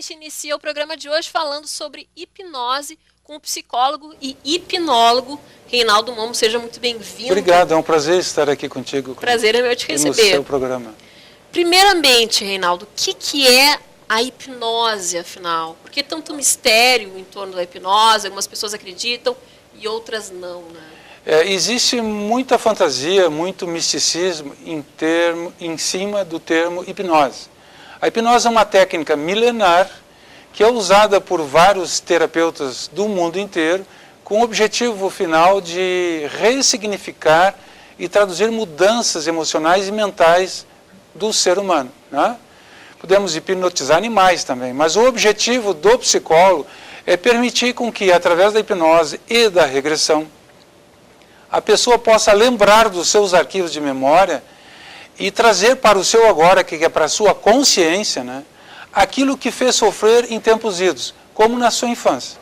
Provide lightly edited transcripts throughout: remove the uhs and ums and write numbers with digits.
gente inicia o programa de hoje falando sobre hipnose com o psicólogo e hipnólogo Reinaldo Momo. Seja muito bem-vindo. Obrigado, é um prazer estar aqui contigo. Prazer é meu te receber. No seu programa. Primeiramente, Reinaldo, o que é a hipnose, afinal? Por que tanto mistério em torno da hipnose? Algumas pessoas acreditam e outras não, né? Existe muita fantasia, muito misticismo em cima do termo hipnose. A hipnose é uma técnica milenar que é usada por vários terapeutas do mundo inteiro com o objetivo final de ressignificar e traduzir mudanças emocionais e mentais do ser humano, né? Podemos hipnotizar animais também, mas o objetivo do psicólogo é permitir com que, através da hipnose e da regressão, a pessoa possa lembrar dos seus arquivos de memória e trazer para o seu agora, que é para a sua consciência, né, aquilo que fez sofrer em tempos idos, como na sua infância.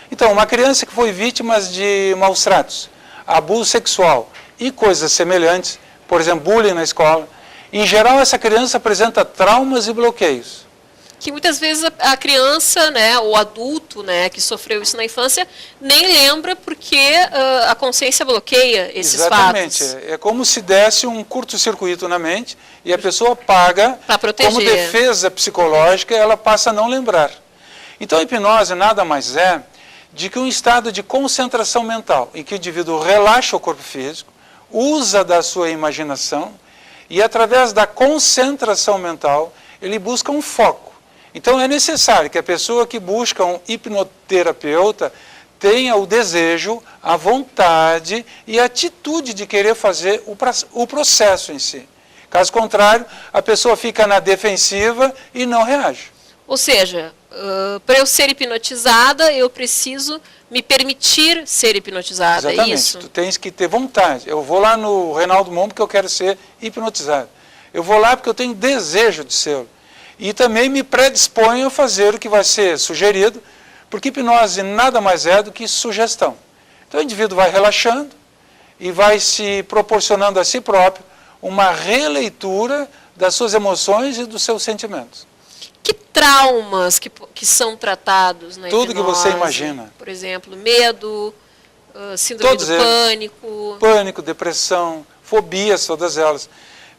Então, uma criança que foi vítima de maus tratos, abuso sexual e coisas semelhantes, por exemplo, bullying na escola, em geral essa criança apresenta traumas e bloqueios. Que muitas vezes a criança, né, ou adulto, né, que sofreu isso na infância, nem lembra porque a consciência bloqueia esses Exatamente. fatos. É como se desse um curto-circuito na mente e a pessoa paga, como defesa psicológica, ela passa a não lembrar. Então a hipnose nada mais é de que um estado de concentração mental, em que o indivíduo relaxa o corpo físico, usa da sua imaginação e através da concentração mental ele busca um foco. Então é necessário que a pessoa que busca um hipnoterapeuta tenha o desejo, a vontade e a atitude de querer fazer o processo em si. Caso contrário, a pessoa fica na defensiva e não reage. Ou seja, para eu ser hipnotizada, eu preciso me permitir ser hipnotizada. Exatamente. É isso? Tu tens que ter vontade. Eu vou lá no Reinaldo Momo porque eu quero ser hipnotizado. Eu vou lá porque eu tenho desejo de ser. E também me predisponho a fazer o que vai ser sugerido, porque hipnose nada mais é do que sugestão. Então o indivíduo vai relaxando e vai se proporcionando a si próprio uma releitura das suas emoções e dos seus sentimentos. Que traumas que são tratados na hipnose? Tudo que você imagina. Por exemplo, medo, síndrome do pânico. Pânico, depressão, fobias, todas elas.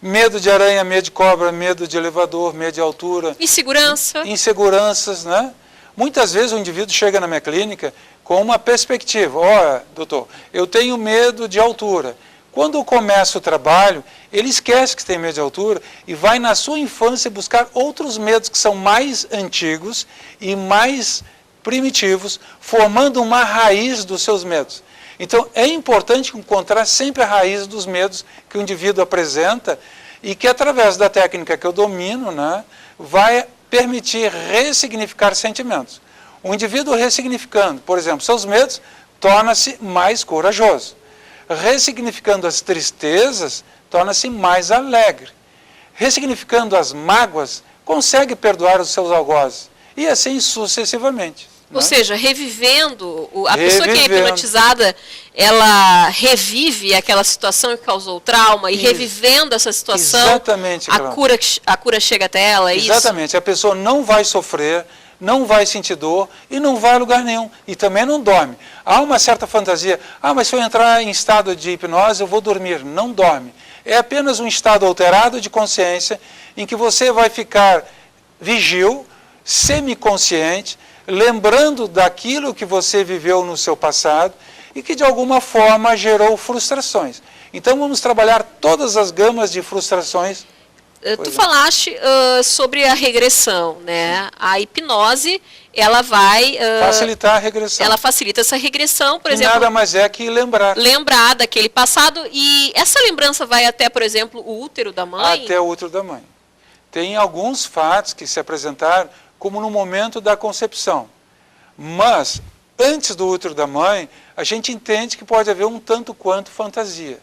Medo de aranha, medo de cobra, medo de elevador, medo de altura. Insegurança. Inseguranças, né? Muitas vezes o indivíduo chega na minha clínica com uma perspectiva. Olha, doutor, eu tenho medo de altura. Quando começa o trabalho, ele esquece que tem medo de altura e vai na sua infância buscar outros medos que são mais antigos e mais primitivos, formando uma raiz dos seus medos. Então, é importante encontrar sempre a raiz dos medos que o indivíduo apresenta e que, através da técnica que eu domino, né, vai permitir ressignificar sentimentos. O indivíduo ressignificando, por exemplo, seus medos, torna-se mais corajoso. Ressignificando as tristezas, torna-se mais alegre. Ressignificando as mágoas, consegue perdoar os seus algozes. E assim sucessivamente. Ou seja, revivendo, a pessoa que é hipnotizada, ela revive aquela situação que causou trauma e revivendo essa situação, exatamente, a cura chega até ela, é isso? Exatamente, a pessoa não vai sofrer, não vai sentir dor e não vai a lugar nenhum. E também não dorme. Há uma certa fantasia, mas se eu entrar em estado de hipnose eu vou dormir. Não dorme. É apenas um estado alterado de consciência em que você vai ficar vigil, semiconsciente, lembrando daquilo que você viveu no seu passado e que de alguma forma gerou frustrações. Então vamos trabalhar todas as gamas de frustrações. Tu falaste sobre a regressão, né? A hipnose, ela vai... facilitar a regressão. Ela facilita essa regressão, por exemplo... nada mais é que lembrar. Lembrar daquele passado. E essa lembrança vai até, por exemplo, o útero da mãe? Até o útero da mãe. Tem alguns fatos que se apresentaram como no momento da concepção. Mas, antes do útero da mãe, a gente entende que pode haver um tanto quanto fantasia.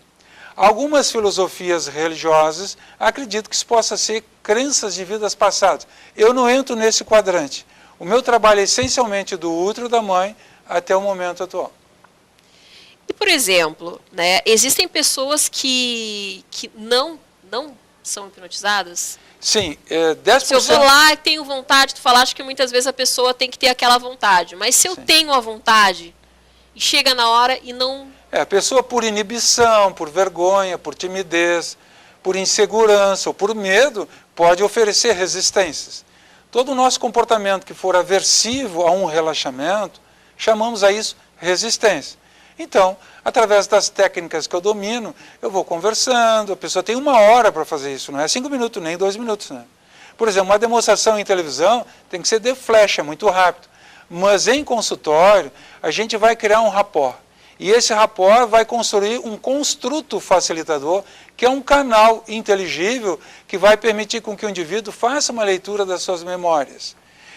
Algumas filosofias religiosas acreditam que isso possa ser crenças de vidas passadas. Eu não entro nesse quadrante. O meu trabalho é essencialmente do útero da mãe até o momento atual. E, por exemplo, né, existem pessoas que não são hipnotizadas? Sim, 10%. Se eu vou lá e tenho vontade, tu falaste que muitas vezes a pessoa tem que ter aquela vontade, mas se eu Sim. tenho a vontade e chega na hora e não... A pessoa por inibição, por vergonha, por timidez, por insegurança ou por medo, pode oferecer resistências. Todo o nosso comportamento que for aversivo a um relaxamento, chamamos a isso resistência. Então, através das técnicas que eu domino, eu vou conversando, a pessoa tem 1 hora para fazer isso, não é 5 minutos, nem 2 minutos. Né? Por exemplo, uma demonstração em televisão tem que ser de flecha, muito rápido. Mas em consultório, a gente vai criar um rapport. E esse rapport vai construir um construto facilitador, que é um canal inteligível que vai permitir com que o indivíduo faça uma leitura das suas memórias.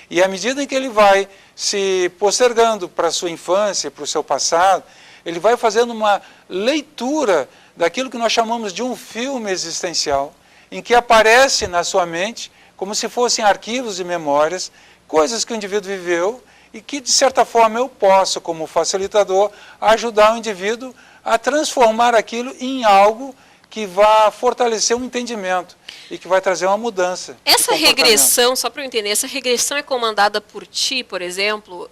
E à medida em que ele vai se postergando para a sua infância, para o seu passado, ele vai fazendo uma leitura daquilo que nós chamamos de um filme existencial, em que aparece na sua mente, como se fossem arquivos de memórias, coisas que o indivíduo viveu, e que, de certa forma, eu posso, como facilitador, ajudar o indivíduo a transformar aquilo em algo que vá fortalecer o entendimento e que vai trazer uma mudança. Essa regressão, só para eu entender, essa regressão é comandada por ti, por exemplo,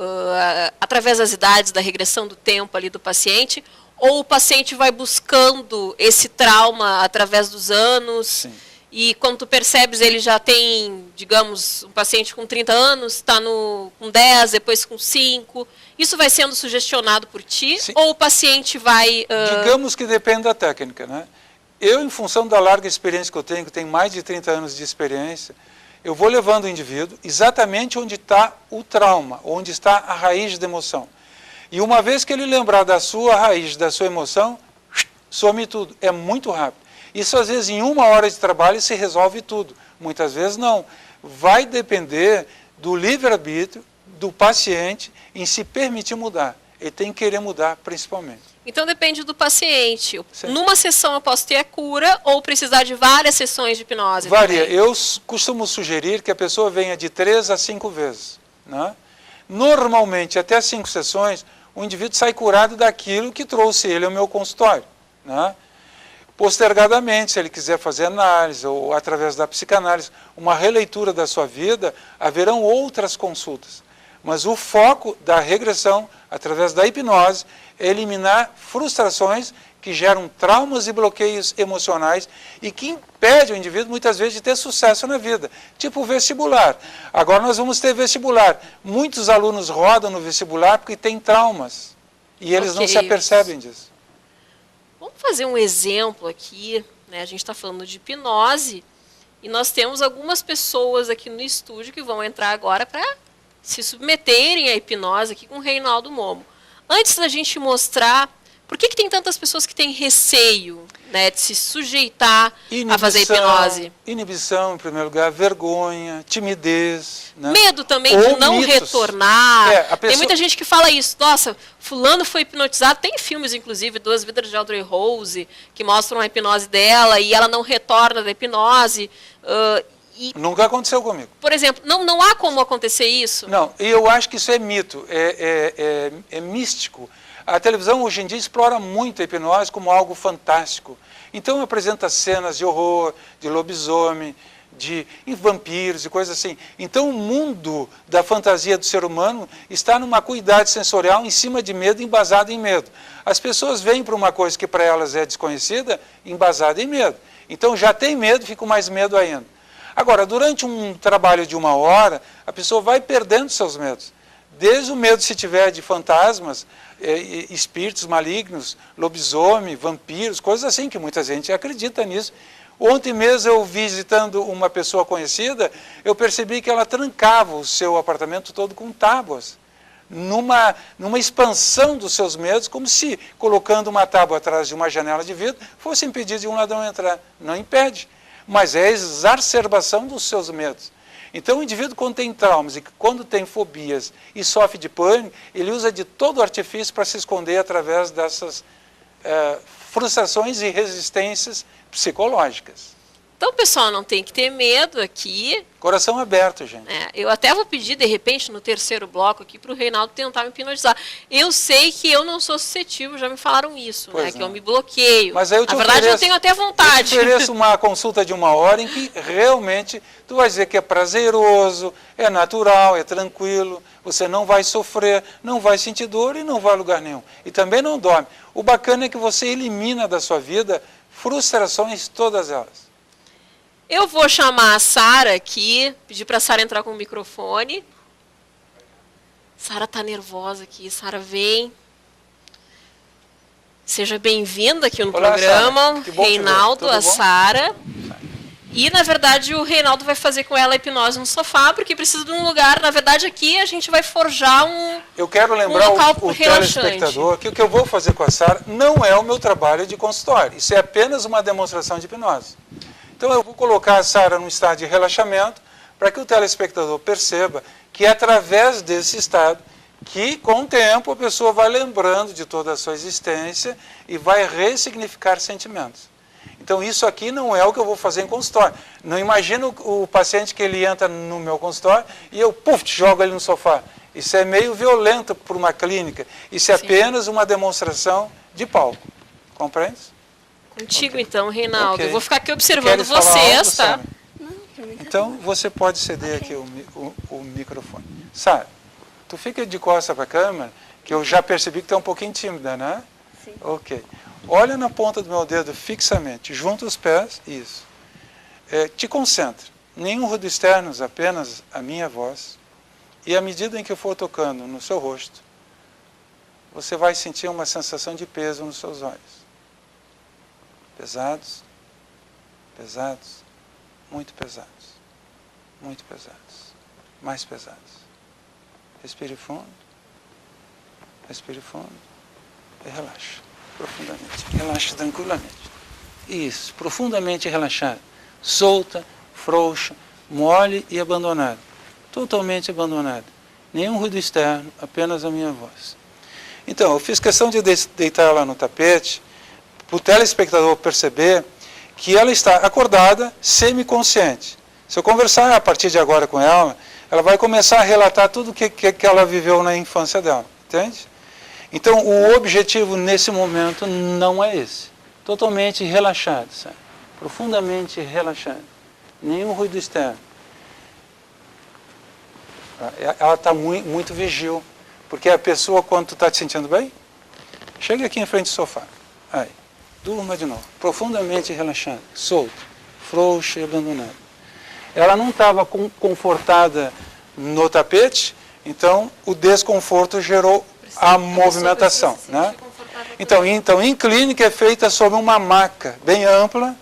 através das idades, da regressão do tempo ali do paciente, ou o paciente vai buscando esse trauma através dos anos? Sim. E quando tu percebes, ele já tem, digamos, um paciente com 30 anos, está com 10, depois com 5. Isso vai sendo sugestionado por ti? Sim. Ou o paciente vai... Digamos que depende da técnica, né? Eu, em função da larga experiência que tenho mais de 30 anos de experiência, eu vou levando o indivíduo exatamente onde está o trauma, onde está a raiz da emoção. E uma vez que ele lembrar da sua raiz, da sua emoção, some tudo. É muito rápido. Isso, às vezes, em 1 hora de trabalho se resolve tudo. Muitas vezes, não. Vai depender do livre-arbítrio do paciente em se permitir mudar. Ele tem que querer mudar, principalmente. Então, depende do paciente. Sim. Numa sessão eu posso ter a cura ou precisar de várias sessões de hipnose? Varia. Também? Eu costumo sugerir que a pessoa venha de 3 a 5 vezes. Né? Normalmente, até 5 sessões, o indivíduo sai curado daquilo que trouxe ele ao meu consultório. Né? Postergadamente, se ele quiser fazer análise ou através da psicanálise, uma releitura da sua vida, haverão outras consultas. Mas o foco da regressão, através da hipnose, é eliminar frustrações que geram traumas e bloqueios emocionais e que impedem o indivíduo, muitas vezes, de ter sucesso na vida. Tipo o vestibular. Agora nós vamos ter vestibular. Muitos alunos rodam no vestibular porque têm traumas. E eles não se apercebem disso. Vamos fazer um exemplo aqui, né? A gente está falando de hipnose e nós temos algumas pessoas aqui no estúdio que vão entrar agora para se submeterem à hipnose aqui com o Reinaldo Momo. Antes da gente mostrar, por que tem tantas pessoas que têm receio, né, de se sujeitar a fazer hipnose? Inibição, em primeiro lugar, vergonha, timidez. Né? Medo também ou de não mitos. Retornar. Tem muita gente que fala isso. Nossa, fulano foi hipnotizado. Tem filmes, inclusive, 2 Vidas de Audrey Rose, que mostram a hipnose dela e ela não retorna da hipnose. Nunca aconteceu comigo. Por exemplo, não há como acontecer isso? Não, e eu acho que isso é mito, é místico. A televisão hoje em dia explora muito a hipnose como algo fantástico. Então apresenta cenas de horror, de lobisomem, de vampiros e coisas assim. Então o mundo da fantasia do ser humano está numa acuidade sensorial em cima de medo, embasado em medo. As pessoas vêm para uma coisa que para elas é desconhecida, embasada em medo. Então já tem medo, fica com mais medo ainda. Agora, durante um trabalho de 1 hora, a pessoa vai perdendo seus medos. Desde o medo, se tiver, de fantasmas, espíritos malignos, lobisomem, vampiros, coisas assim, que muita gente acredita nisso. Ontem mesmo, eu visitando uma pessoa conhecida, eu percebi que ela trancava o seu apartamento todo com tábuas, numa expansão dos seus medos, como se, colocando uma tábua atrás de uma janela de vidro, fosse impedir de um ladrão entrar. Não impede, mas é a exacerbação dos seus medos. Então, o indivíduo, quando tem traumas e quando tem fobias e sofre de pânico, ele usa de todo o artifício para se esconder através dessas frustrações e resistências psicológicas. Então, pessoal, não tem que ter medo aqui. Coração aberto, gente. Eu até vou pedir, de repente, no terceiro bloco aqui, para o Reinaldo tentar me hipnotizar. Eu sei que eu não sou suscetível, já me falaram isso, né? Que eu me bloqueio. Mas aí eu te Na verdade, eu tenho até vontade. Eu te ofereço uma consulta de 1 hora em que realmente tu vai dizer que é prazeroso, é natural, é tranquilo, você não vai sofrer, não vai sentir dor e não vai a lugar nenhum. E também não dorme. O bacana é que você elimina da sua vida frustrações, todas elas. Eu vou chamar a Sara aqui, pedir para a Sara entrar com o microfone. Sara está nervosa aqui. Sara, vem. Seja bem-vinda aqui no programa. Reinaldo, a Sara. E, na verdade, o Reinaldo vai fazer com ela a hipnose no sofá, porque precisa de um lugar. Na verdade, aqui a gente vai forjar Eu quero lembrar o telespectador que o que eu vou fazer com a Sara não é o meu trabalho de consultório. Isso é apenas uma demonstração de hipnose. Então eu vou colocar a Sara num estado de relaxamento para que o telespectador perceba que é através desse estado que, com o tempo, a pessoa vai lembrando de toda a sua existência e vai ressignificar sentimentos. Então isso aqui não é o que eu vou fazer em consultório. Não imagino o paciente que ele entra no meu consultório e eu, jogo ele no sofá. Isso é meio violento para uma clínica. Isso é apenas uma demonstração de palco. Compreende? Contigo então, Reinaldo. Eu vou ficar aqui observando vocês, tá? Então você pode ceder aqui o microfone. Sara, tu fica de costas para a câmera, que eu já percebi que tu é um pouquinho tímida, né? Sim. Ok. Olha na ponta do meu dedo fixamente, junta os pés, isso. Te concentre. Nenhum ruído externo, apenas a minha voz. E à medida em que eu for tocando no seu rosto, você vai sentir uma sensação de peso nos seus olhos. Pesados, pesados, muito pesados, muito pesados, mais pesados. Respire fundo e relaxa profundamente. Relaxa tranquilamente. Isso, profundamente relaxado. Solta, frouxa, mole e abandonado. Totalmente abandonado. Nenhum ruído externo, apenas a minha voz. Então, eu fiz questão de deitar ela no tapete, para o telespectador perceber que ela está acordada, semiconsciente. Se eu conversar a partir de agora com ela, ela vai começar a relatar tudo o que ela viveu na infância dela, entende? Então, o objetivo nesse momento não é esse. Totalmente relaxado, sabe? Profundamente relaxado. Nenhum ruído externo. Ela está muito vigil, porque a pessoa, quando tu está te sentindo bem, chega aqui em frente do sofá. Aí. Durma de novo, profundamente relaxado, solto, frouxo e abandonado. Ela não estava confortada no tapete, então o desconforto gerou a movimentação. Né? Então, em clínica é feita sobre uma maca bem ampla,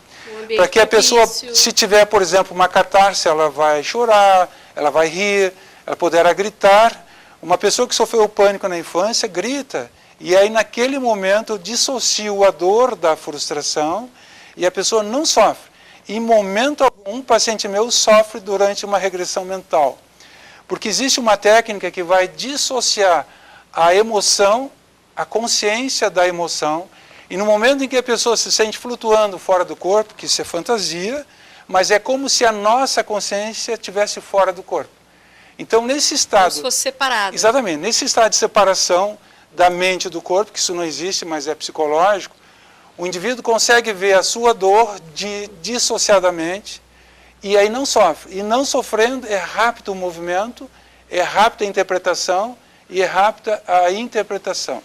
para que a pessoa, se tiver, por exemplo, uma catarse, ela vai chorar, ela vai rir, ela poderá gritar. Uma pessoa que sofreu pânico na infância grita. E aí, naquele momento, eu dissocio a dor da frustração e a pessoa não sofre. Em momento algum, um paciente meu sofre durante uma regressão mental. Porque existe uma técnica que vai dissociar a emoção, a consciência da emoção, e no momento em que a pessoa se sente flutuando fora do corpo, que isso é fantasia, mas é como se a nossa consciência estivesse fora do corpo. Então, nesse estado... Como se fosse separado. Exatamente. Nesse estado de separação da mente e do corpo, que isso não existe, mas é psicológico, o indivíduo consegue ver a sua dor dissociadamente e aí não sofre. E não sofrendo, é rápido o movimento, é rápida a interpretação e é rápida a interpretação.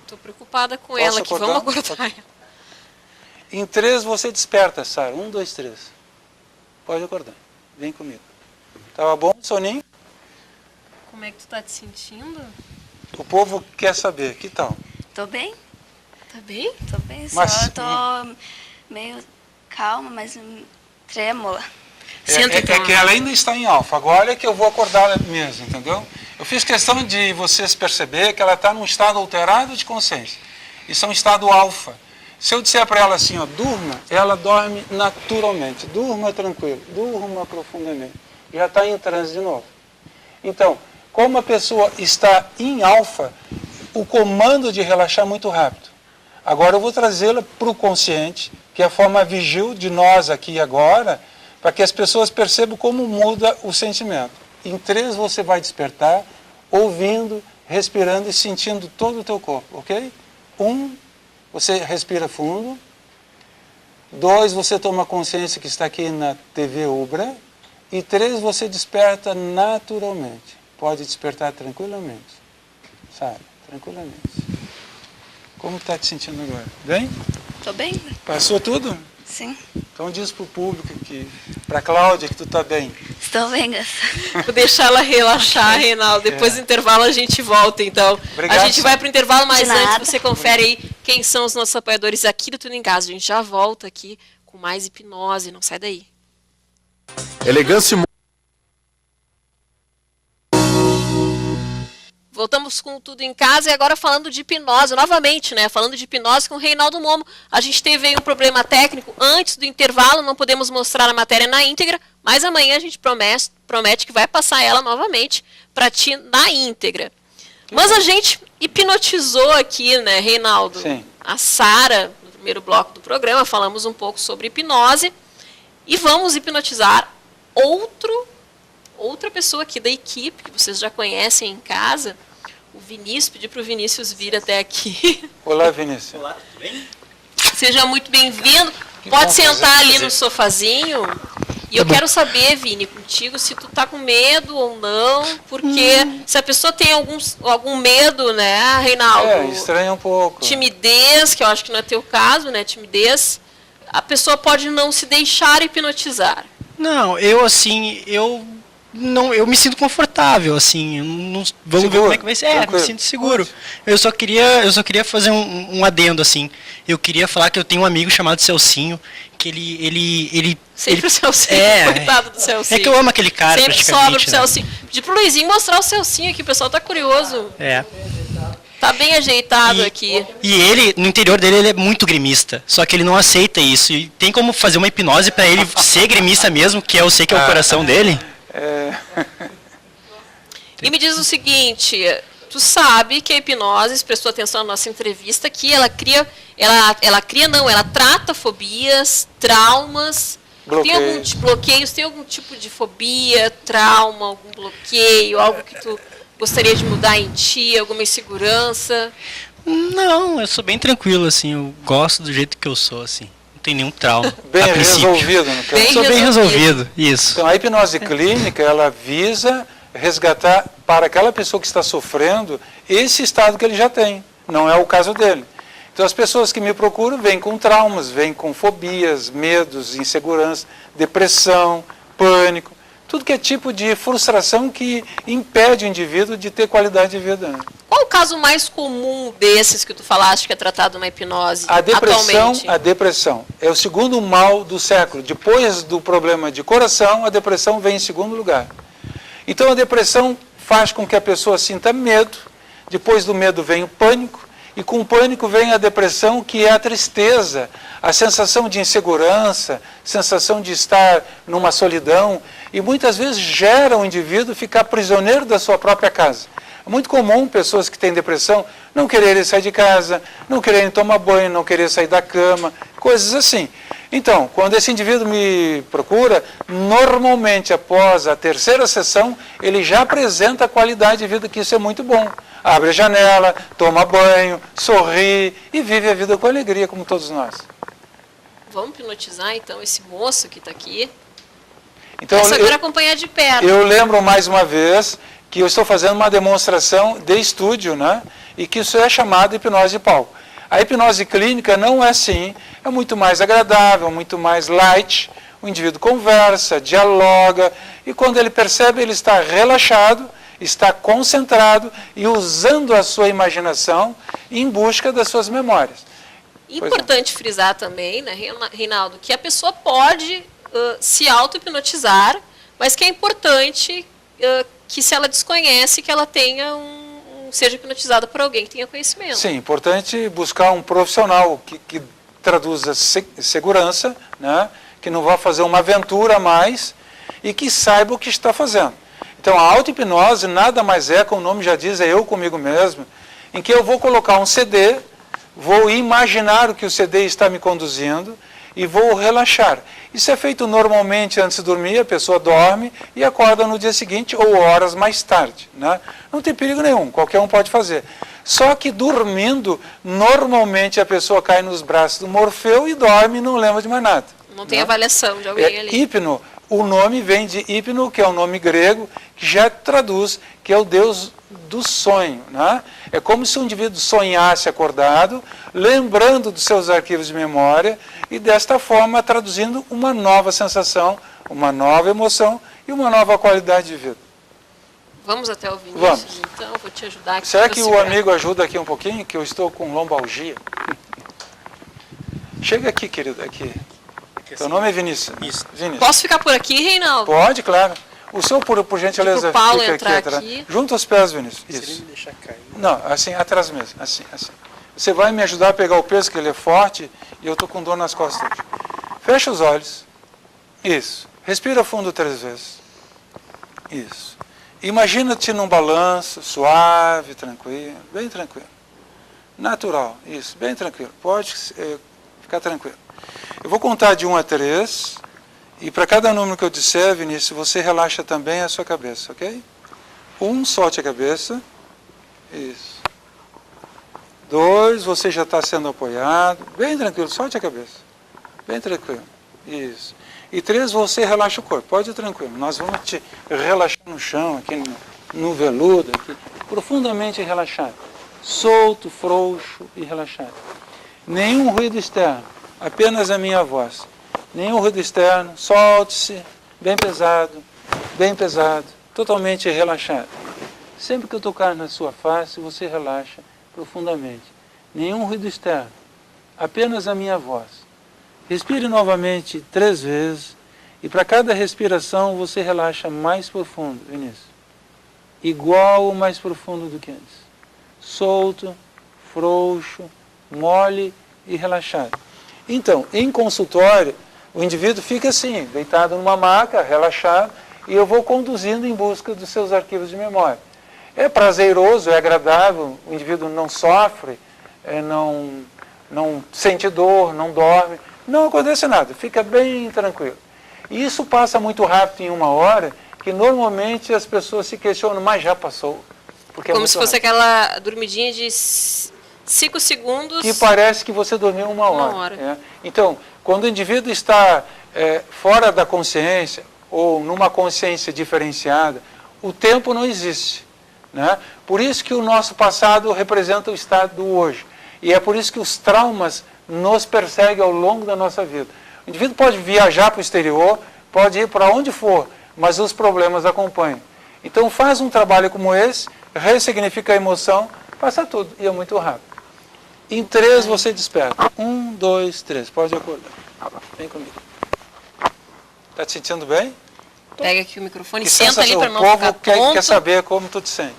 Estou preocupada com ela aqui, vamos acordar ela. Em 3 você desperta, Sara. 1, 2, 3. Pode acordar. Vem comigo. Tava bom, soninho? Como é que tu está te sentindo? O povo quer saber, que tal? Tô bem? Tá bem? Tô bem, só eu tô meio calma, mas trêmula. É que ela ainda está em alfa, agora é que eu vou acordar mesmo, entendeu? Eu fiz questão de vocês perceber que ela está num estado alterado de consciência. Isso é um estado alfa. Se eu disser para ela assim, ó, durma, ela dorme naturalmente, durma tranquilo, durma profundamente. Já está em transe de novo. Então, como a pessoa está em alfa, o comando de relaxar é muito rápido. Agora eu vou trazê-la para o consciente, que é a forma vigil de nós aqui e agora, para que as pessoas percebam como muda o sentimento. Em 3 você vai despertar, ouvindo, respirando e sentindo todo o teu corpo, ok? 1, você respira fundo. 2, você toma consciência que está aqui na TV Ubra. E 3, você desperta naturalmente. Pode despertar tranquilamente, sabe? Tranquilamente. Como está te sentindo agora? Bem? Tô bem? Passou tudo? Sim. Então diz para o público aqui, para a Cláudia, que tu está bem. Estou bem, graças a Deus. Vou deixar ela relaxar, Reinaldo. Depois do intervalo a gente volta, então. Obrigado, A gente vai para o intervalo, mas De nada. antes você confere aí quem são os nossos apoiadores aqui do Tudo em Casa. A gente já volta aqui com mais hipnose, não sai daí. Elegância. Voltamos com Tudo em Casa e agora falando de hipnose, novamente, né? Falando de hipnose com o Reinaldo Momo. A gente teve aí um problema técnico antes do intervalo, não podemos mostrar a matéria na íntegra, mas amanhã a gente promete que vai passar ela novamente para ti na íntegra. Mas a gente hipnotizou aqui, né, Reinaldo? Sim. A Sara, no primeiro bloco do programa, falamos um pouco sobre hipnose e vamos hipnotizar outra pessoa aqui da equipe, que vocês já conhecem em casa, o Vinícius. Pedi para o Vinícius vir até aqui. Olá, Vinícius. Olá, tudo bem? Seja muito bem-vindo. Que Pode bom sentar ali prazer. no sofazinho. E eu quero saber, Vini, contigo, se tu tá com medo ou não, porque se a pessoa tem algum medo, né, Reinaldo? Estranha um pouco. Timidez, que eu acho que não é teu caso, né, timidez, a pessoa pode não se deixar hipnotizar. Não, eu me sinto confortável, assim, vamos Seguro, ver como é que vai ser. Me tranquilo. sinto seguro. Eu só queria fazer um adendo, assim. Eu queria falar que eu tenho um amigo chamado Celcinho, que ele Sempre o Celcinho, coitado do Celcinho. É que eu amo aquele cara, Sempre praticamente, sobra pro né? Celcinho. Pedi pro Luizinho mostrar o Celcinho aqui, o pessoal tá curioso. É. Tá bem ajeitado aqui. E ele, no interior dele, ele é muito gremista. Só que ele não aceita isso. E tem como fazer uma hipnose pra ele ser gremista mesmo, que eu sei que é o coração dele? E me diz o seguinte, tu sabe que a hipnose, se prestou atenção na nossa entrevista, que ela trata fobias, traumas, bloqueios, tem algum tipo de fobia, trauma, algum bloqueio, algo que tu gostaria de mudar em ti, alguma insegurança? Não, eu sou bem tranquilo, assim, eu gosto do jeito que eu sou, assim. Não tem nenhum trauma. Bem a princípio. resolvido, no caso. Bem Sou bem resolvido, isso. Então, a hipnose clínica, ela visa resgatar para aquela pessoa que está sofrendo esse estado que ele já tem. Não é o caso dele. Então, as pessoas que me procuram vêm com traumas, vêm com fobias, medos, insegurança, depressão, pânico, tudo que é tipo de frustração que impede o indivíduo de ter qualidade de vida. Qual o caso mais comum desses que tu falaste que é tratado na hipnose A atualmente? a depressão é o segundo mal do século. Depois do problema de coração, a depressão vem em segundo lugar. Então a depressão faz com que a pessoa sinta medo, depois do medo vem o pânico, e com o pânico vem a depressão, que é a tristeza, a sensação de insegurança, sensação de estar numa solidão, e muitas vezes gera o indivíduo ficar prisioneiro da sua própria casa. É muito comum pessoas que têm depressão não quererem sair de casa, não quererem tomar banho, não quererem sair da cama, coisas assim. Então, quando esse indivíduo me procura, normalmente após a terceira sessão, ele já apresenta a qualidade de vida, que isso é muito bom. Abre a janela, toma banho, sorri e vive a vida com alegria, como todos nós. Vamos hipnotizar então esse moço que está aqui. Então, Essa eu quero acompanhar de perto. eu lembro mais uma vez que eu estou fazendo uma demonstração de estúdio, né? E que isso é chamado de hipnose de palco. A hipnose clínica não é assim, é muito mais agradável, muito mais light. O indivíduo conversa, dialoga, e quando ele percebe, ele está relaxado, está concentrado e usando a sua imaginação em busca das suas memórias. Importante frisar também, né, Reinaldo, que a pessoa pode se auto-hipnotizar, mas que é importante que, se ela desconhece, que ela tenha seja hipnotizada por alguém que tenha conhecimento. Sim, importante buscar um profissional que traduza segurança, né, que não vá fazer uma aventura a mais e que saiba o que está fazendo. Então, a auto-hipnose nada mais é, como o nome já diz, é eu comigo mesmo, em que eu vou colocar um CD, vou imaginar o que o CD está me conduzindo e vou relaxar. Isso é feito normalmente antes de dormir, a pessoa dorme e acorda no dia seguinte ou horas mais tarde, né? Não tem perigo nenhum, qualquer um pode fazer. Só que dormindo, normalmente a pessoa cai nos braços do Morfeu e dorme e não lembra de mais nada. Não tem avaliação de alguém ali. Hipno, o nome vem de hipno, que é um nome grego, que já traduz, que é o deus do sonho, né? É como se o indivíduo sonhasse acordado, lembrando dos seus arquivos de memória e desta forma traduzindo uma nova sensação, uma nova emoção e uma nova qualidade de vida. Vamos até o Vinícius, Vamos. então, vou te ajudar aqui. Será pra que o segurar. amigo ajuda aqui um pouquinho, que eu estou com lombalgia? Chega aqui, querido, aqui. Seu nome é Vinícius? Isso. Vinícius. Posso ficar por aqui, Reinaldo? Pode, claro. O senhor, por gentileza, Pro Paulo fica entrar atrás. aqui. Junta os pés, Vinícius. Se ele Isso. me deixar cair. Não, assim, atrás mesmo. Assim, assim. Você vai me ajudar a pegar o peso, que ele é forte, e eu estou com dor nas costas hoje. Fecha os olhos. Isso. Respira fundo 3 vezes. Isso. Imagina-te num balanço, suave, tranquilo, bem tranquilo. Natural, isso, bem tranquilo. Pode ficar tranquilo. Eu vou contar de 1 a 3, e para cada número que eu disser, Vinícius, você relaxa também a sua cabeça, ok? 1, solte a cabeça. Isso. 2, você já está sendo apoiado. Bem tranquilo, solte a cabeça. Bem tranquilo. Isso. E 3, você relaxa o corpo. Pode ir tranquilo. Nós vamos te relaxar no chão, aqui no veludo, aqui, profundamente relaxado. Solto, frouxo e relaxado. Nenhum ruído externo, apenas a minha voz. Nenhum ruído externo, solte-se, bem pesado, totalmente relaxado. Sempre que eu tocar na sua face, você relaxa profundamente. Nenhum ruído externo, apenas a minha voz. Respire novamente 3 vezes e para cada respiração você relaxa mais profundo, Vinícius. Igual ou mais profundo do que antes. Solto, frouxo, mole e relaxado. Então, em consultório, o indivíduo fica assim, deitado numa maca, relaxado, e eu vou conduzindo em busca dos seus arquivos de memória. É prazeroso, é agradável, o indivíduo não sofre, não sente dor, não dorme, não acontece nada, fica bem tranquilo. E isso passa muito rápido em 1 hora, que normalmente as pessoas se questionam, mas já passou. Porque Como é se muito fosse rápido. aquela dormidinha de 5 segundos. Que parece que você dormiu 1 hora. 1 hora. É. Então, quando o indivíduo está fora da consciência, ou numa consciência diferenciada, o tempo não existe. Né? Por isso que o nosso passado representa o estado do hoje. E é por isso que os traumas nos perseguem ao longo da nossa vida. O indivíduo pode viajar para o exterior, pode ir para onde for, mas os problemas acompanham. Então faz um trabalho como esse, ressignifica a emoção, passa tudo, e é muito rápido. Em 3 você desperta. 1, 2, 3. Pode acordar. Vem comigo. Está te sentindo bem? Pega aqui o microfone, Que senta ali sensação? para O não povo ficar quer tonto. saber como tu te sente.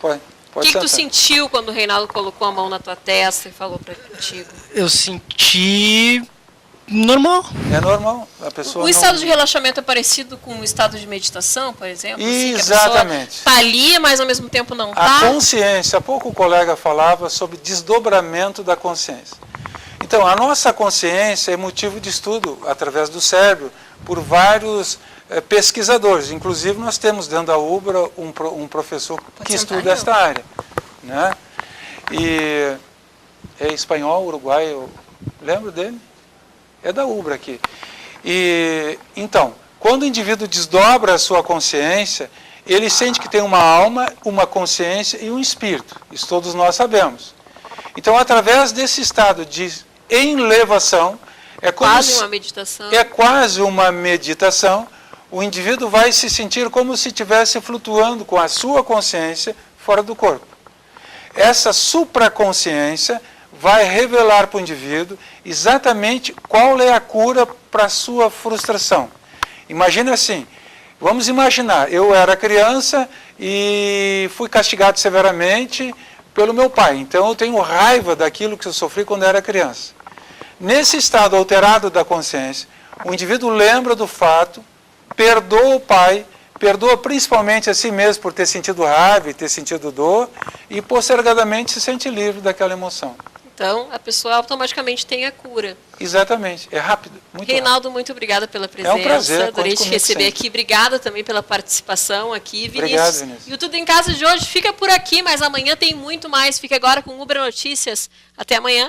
Pode O que tu sentar. sentiu quando o Reinaldo colocou a mão na tua testa e falou para contigo? Eu senti normal. É normal. A pessoa O não... estado de relaxamento é parecido com o estado de meditação, por exemplo? Assim, que Exatamente. a pessoa tá ali, mas ao mesmo tempo não A tá? consciência, há pouco o colega falava sobre desdobramento da consciência. Então, a nossa consciência é motivo de estudo através do cérebro por vários pesquisadores. Inclusive, nós temos dentro da UBRA um professor que estuda esta área. Né? E é espanhol, uruguaio, lembro dele? É da UBRA aqui. E, então, quando o indivíduo desdobra a sua consciência, ele sente que tem uma alma, uma consciência e um espírito. Isso todos nós sabemos. Então, através desse estado de elevação, é como Quase se, uma meditação. é quase uma meditação, o indivíduo vai se sentir como se estivesse flutuando com a sua consciência fora do corpo. Essa supraconsciência vai revelar para o indivíduo exatamente qual é a cura para a sua frustração. Imagina assim, vamos imaginar, eu era criança e fui castigado severamente pelo meu pai, então eu tenho raiva daquilo que eu sofri quando era criança. Nesse estado alterado da consciência, o indivíduo lembra do fato, perdoa o pai, perdoa principalmente a si mesmo por ter sentido raiva e ter sentido dor, e postergadamente se sente livre daquela emoção. Então, a pessoa automaticamente tem a cura. Exatamente, é rápido, muito rápido. Reinaldo, muito obrigada pela presença. prazer, Adorei conte te comigo receber sempre. aqui. Obrigada também pela participação aqui, Vinícius. Obrigado, Vinícius. E o Tudo em Casa de hoje fica por aqui, mas amanhã tem muito mais. Fique agora com o Uber Notícias. Até amanhã.